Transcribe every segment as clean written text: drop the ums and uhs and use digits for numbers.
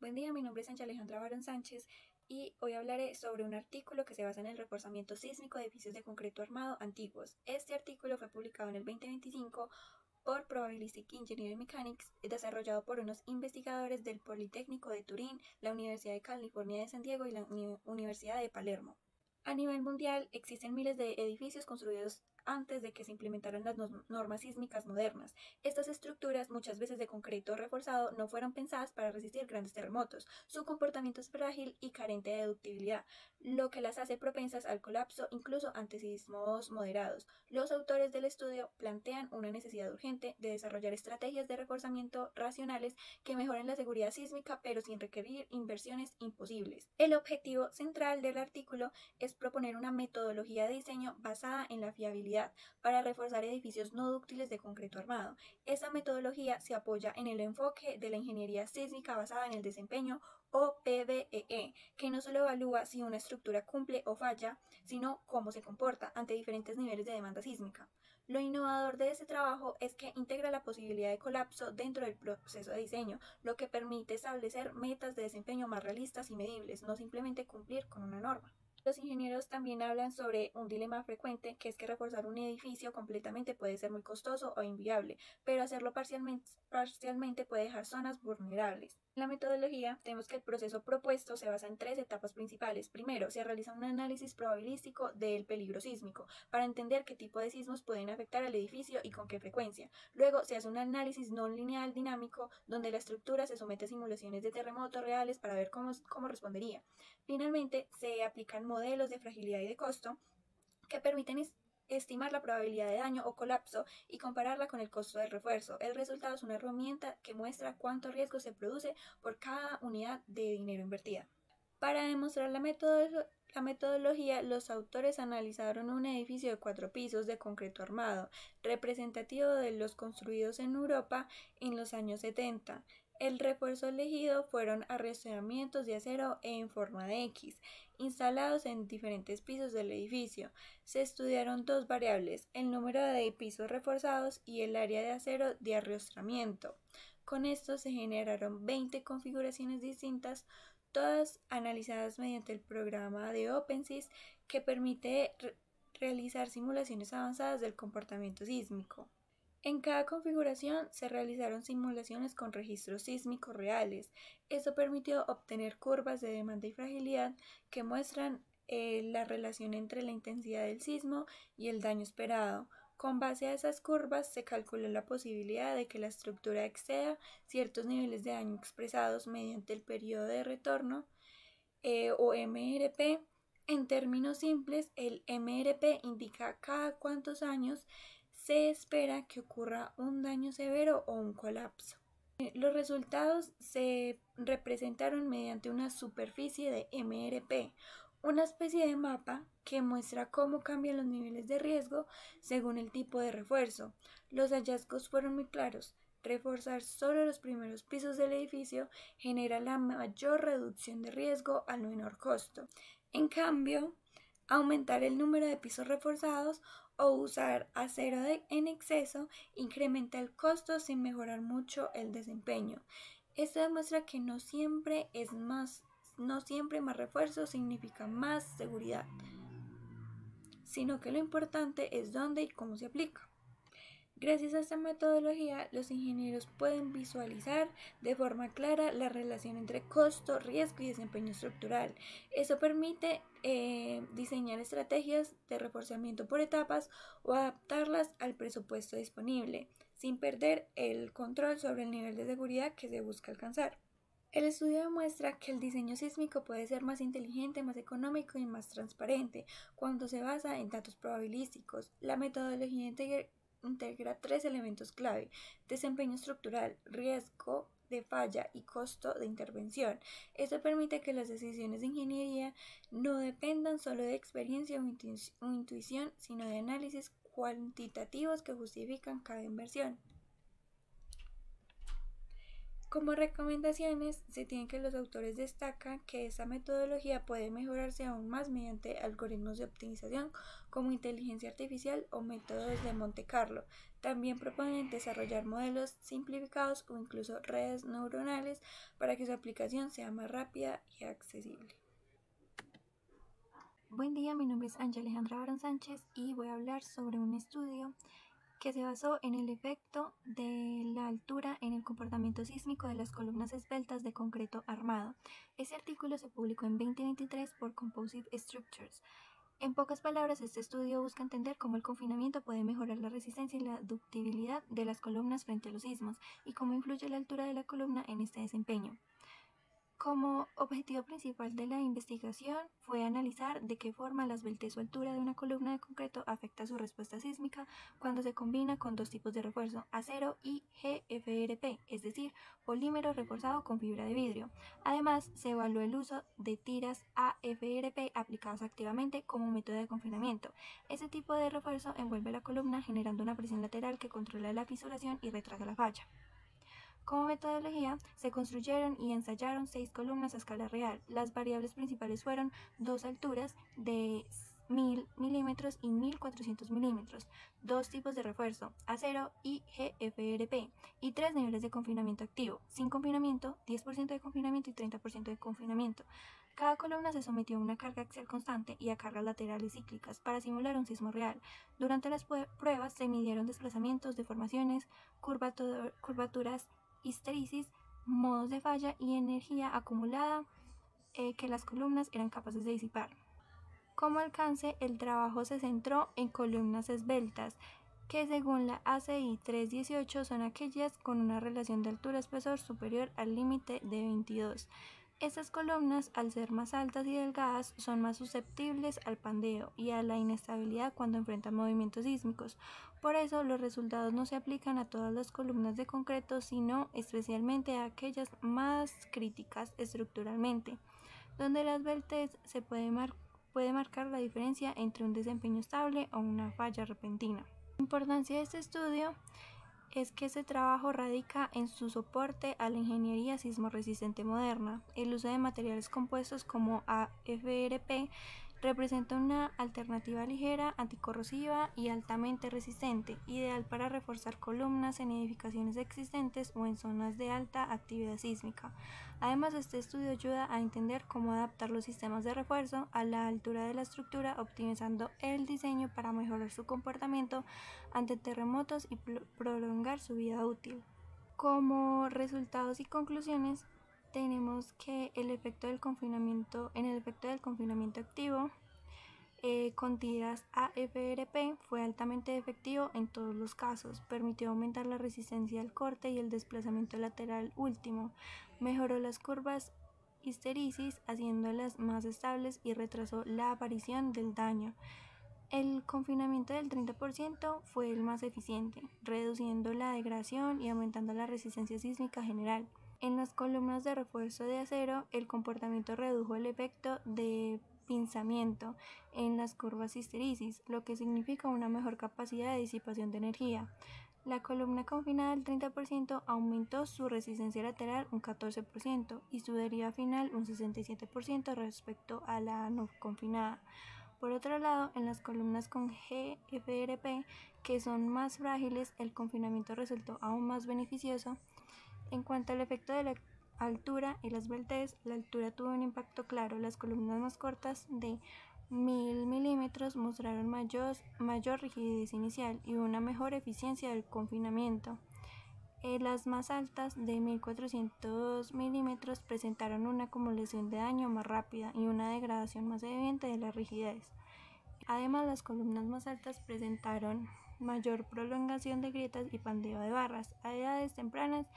Buen día, mi nombre es Sánchez Alejandra Barón Sánchez y hoy hablaré sobre un artículo que se basa en el reforzamiento sísmico de edificios de concreto armado antiguos. Este artículo fue publicado en el 2025 por Probabilistic Engineering Mechanics, desarrollado por unos investigadores del Politécnico de Turín, la Universidad de California de San Diego y la Universidad de Palermo. A nivel mundial, existen miles de edificios construidos antes de que se implementaran las normas sísmicas modernas. Estas estructuras, muchas veces de concreto reforzado, no fueron pensadas para resistir grandes terremotos. Su comportamiento es frágil y carente de ductibilidad, lo que las hace propensas al colapso incluso ante sismos moderados. Los autores del estudio plantean una necesidad urgente de desarrollar estrategias de reforzamiento racionales que mejoren la seguridad sísmica, pero sin requerir inversiones imposibles. El objetivo central del artículo es proponer una metodología de diseño basada en la fiabilidad para reforzar edificios no dúctiles de concreto armado. Esta metodología se apoya en el enfoque de la ingeniería sísmica basada en el desempeño o PVEE, que no solo evalúa si una estructura cumple o falla, sino cómo se comporta ante diferentes niveles de demanda sísmica. Lo innovador de este trabajo es que integra la posibilidad de colapso dentro del proceso de diseño, lo que permite establecer metas de desempeño más realistas y medibles, no simplemente cumplir con una norma. Los ingenieros también hablan sobre un dilema frecuente, que es que reforzar un edificio completamente puede ser muy costoso o inviable, pero hacerlo parcialmente puede dejar zonas vulnerables. En la metodología, tenemos que el proceso propuesto se basa en tres etapas principales. Primero, se realiza un análisis probabilístico del peligro sísmico para entender qué tipo de sismos pueden afectar al edificio y con qué frecuencia. Luego, se hace un análisis no lineal dinámico donde la estructura se somete a simulaciones de terremotos reales para ver cómo respondería. Finalmente, se aplican modelos de fragilidad y de costo que permiten estimar la probabilidad de daño o colapso y compararla con el costo del refuerzo. El resultado es una herramienta que muestra cuánto riesgo se produce por cada unidad de dinero invertida. Para demostrar la metodología, los autores analizaron un edificio de 4 pisos de concreto armado, representativo de los construidos en Europa en los años 70. El refuerzo elegido fueron arrestamientos de acero en forma de X, instalados en diferentes pisos del edificio. Se estudiaron dos variables, el número de pisos reforzados y el área de acero de arrestamiento. Con esto se generaron 20 configuraciones distintas, todas analizadas mediante el programa de OpenSys, que permite realizar simulaciones avanzadas del comportamiento sísmico. En cada configuración se realizaron simulaciones con registros sísmicos reales. Esto permitió obtener curvas de demanda y fragilidad que muestran la relación entre la intensidad del sismo y el daño esperado. Con base a esas curvas se calculó la posibilidad de que la estructura exceda ciertos niveles de daño expresados mediante el periodo de retorno o MRP. En términos simples, el MRP indica cada cuántos años se espera que ocurra un daño severo o un colapso. Los resultados se representaron mediante una superficie de MRP, una especie de mapa que muestra cómo cambian los niveles de riesgo según el tipo de refuerzo. Los hallazgos fueron muy claros. Reforzar solo los primeros pisos del edificio genera la mayor reducción de riesgo al menor costo. En cambio, aumentar el número de pisos reforzados o usar acero en exceso incrementa el costo sin mejorar mucho el desempeño. Esto demuestra que no siempre más refuerzo significa más seguridad, sino que lo importante es dónde y cómo se aplica. Gracias a esta metodología, los ingenieros pueden visualizar de forma clara la relación entre costo, riesgo y desempeño estructural. Eso permite diseñar estrategias de reforzamiento por etapas o adaptarlas al presupuesto disponible, sin perder el control sobre el nivel de seguridad que se busca alcanzar. El estudio demuestra que el diseño sísmico puede ser más inteligente, más económico y más transparente cuando se basa en datos probabilísticos. La metodología integra tres elementos clave: desempeño estructural, riesgo de falla y costo de intervención. Esto permite que las decisiones de ingeniería no dependan solo de experiencia o intuición, sino de análisis cuantitativos que justifican cada inversión. Como recomendaciones, se tiene que los autores destacan que esta metodología puede mejorarse aún más mediante algoritmos de optimización como inteligencia artificial o métodos de Monte Carlo. También proponen desarrollar modelos simplificados o incluso redes neuronales para que su aplicación sea más rápida y accesible. Buen día, mi nombre es Ángela Alejandra Barón Sánchez y voy a hablar sobre un estudio que se basó en el efecto de la altura en el comportamiento sísmico de las columnas esbeltas de concreto armado. Este artículo se publicó en 2023 por Composite Structures. En pocas palabras, este estudio busca entender cómo el confinamiento puede mejorar la resistencia y la ductibilidad de las columnas frente a los sismos y cómo influye la altura de la columna en este desempeño. Como objetivo principal de la investigación fue analizar de qué forma la esbeltez o altura de una columna de concreto afecta su respuesta sísmica cuando se combina con dos tipos de refuerzo, acero y GFRP, es decir, polímero reforzado con fibra de vidrio. Además, se evaluó el uso de tiras AFRP aplicadas activamente como método de confinamiento. Este tipo de refuerzo envuelve la columna generando una presión lateral que controla la fisuración y retrasa la falla. Como metodología, se construyeron y ensayaron 6 columnas a escala real. Las variables principales fueron dos alturas de 1000 milímetros y 1400 milímetros, dos tipos de refuerzo, acero y GFRP, y 3 niveles de confinamiento activo, sin confinamiento, 10% de confinamiento y 30% de confinamiento. Cada columna se sometió a una carga axial constante y a cargas laterales cíclicas para simular un sismo real. Durante las pruebas se midieron desplazamientos, deformaciones, curvaturas, histéresis, modos de falla y energía acumulada que las columnas eran capaces de disipar. Como alcance, el trabajo se centró en columnas esbeltas, que según la ACI 318 son aquellas con una relación de altura-espesor superior al límite de 22. Estas columnas, al ser más altas y delgadas, son más susceptibles al pandeo y a la inestabilidad cuando enfrentan movimientos sísmicos. Por eso, los resultados no se aplican a todas las columnas de concreto, sino especialmente a aquellas más críticas estructuralmente, donde la esbeltez se puede marcar la diferencia entre un desempeño estable o una falla repentina. La importancia de este estudio es que este trabajo radica en su soporte a la ingeniería sismorresistente moderna. El uso de materiales compuestos como AFRP representa una alternativa ligera, anticorrosiva y altamente resistente, ideal para reforzar columnas en edificaciones existentes o en zonas de alta actividad sísmica. Además, este estudio ayuda a entender cómo adaptar los sistemas de refuerzo a la altura de la estructura, optimizando el diseño para mejorar su comportamiento ante terremotos y prolongar su vida útil. Como resultados y conclusiones, tenemos que en el efecto del confinamiento activo con tiras AFRP fue altamente efectivo en todos los casos, permitió aumentar la resistencia al corte y el desplazamiento lateral último, mejoró las curvas histéresis haciéndolas más estables y retrasó la aparición del daño. El confinamiento del 30% fue el más eficiente, reduciendo la degradación y aumentando la resistencia sísmica general. En las columnas de refuerzo de acero, el comportamiento redujo el efecto de pinzamiento en las curvas histéresis, lo que significa una mejor capacidad de disipación de energía. La columna confinada del 30% aumentó su resistencia lateral un 14% y su deriva final un 67% respecto a la no confinada. Por otro lado, en las columnas con GFRP, que son más frágiles, el confinamiento resultó aún más beneficioso. En cuanto al efecto de la altura y la esbeltez, la altura tuvo un impacto claro. Las columnas más cortas de 1000 milímetros mostraron mayor rigidez inicial y una mejor eficiencia del confinamiento. Las más altas de 1400 milímetros presentaron una acumulación de daño más rápida y una degradación más evidente de la rigidez. Además, las columnas más altas presentaron mayor prolongación de grietas y pandeo de barras a edades tempranas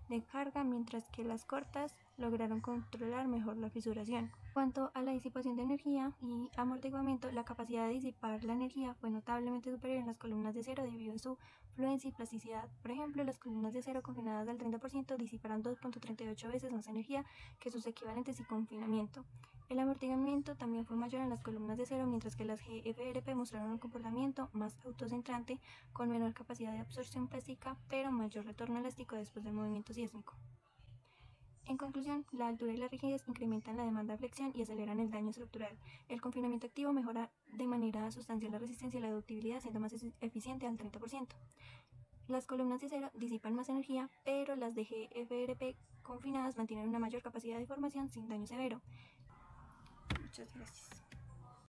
de carga, mientras que las cortas lograron controlar mejor la fisuración. En cuanto a la disipación de energía y amortiguamiento, la capacidad de disipar la energía fue notablemente superior en las columnas de acero debido a su fluencia y plasticidad. Por ejemplo, las columnas de acero confinadas al 30% disiparon 2.38 veces más energía que sus equivalentes sin confinamiento. El amortiguamiento también fue mayor en las columnas de acero, mientras que las GFRP mostraron un comportamiento más autocentrante, con menor capacidad de absorción plástica, pero mayor retorno elástico después del movimiento sísmico. En conclusión, la altura y la rigidez incrementan la demanda de flexión y aceleran el daño estructural. El confinamiento activo mejora de manera sustancial la resistencia y la ductibilidad, siendo más eficiente al 30%. Las columnas de acero disipan más energía, pero las de GFRP confinadas mantienen una mayor capacidad de formación sin daño severo. Muchas gracias.